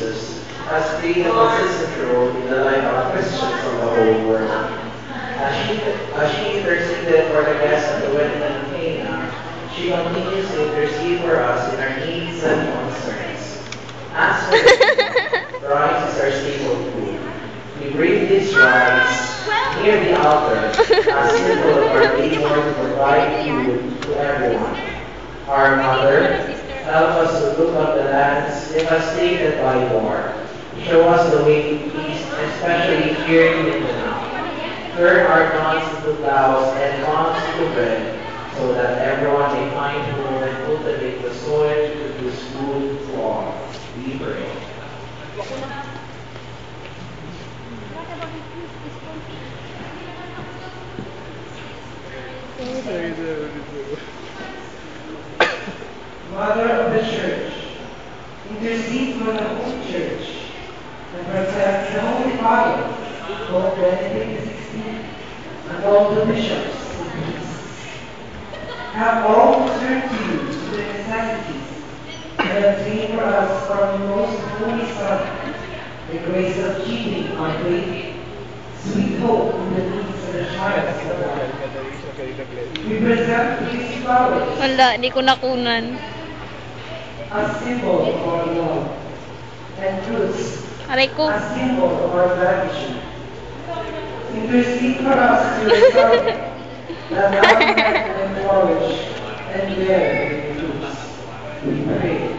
Jesus has played a consistent role in the life of Christians of the whole world. As she interceded for the guests at the wedding in Cana, she continues to intercede for us in our needs and concerns. As for the rice is our staple food. We bring these rice near the altar as symbol of our labor to provide food to everyone. Our mother, help us to look at the lands devastated by war. Show us the way to peace, especially here in Mindanao. Turn our guns into plows and palms into bread, so that everyone may find home and cultivate the soil to produce food for all. We pray. Mother of the Church, intercede for the whole Church and protect the Holy Father, Pope Benedict XVI, and all the bishops and priests. Have all who turn to you to the necessities and obtain for us from your most holy Son the grace of keeping our faith, sweet hope in the needs of the trials of life. We present these flowers Wala, di ko nakunan. as symbol of our love and fruits Aray ko. as symbol of our gratitude. Intercede for us to restore that our plant and flourish and bear many fruits. We pray.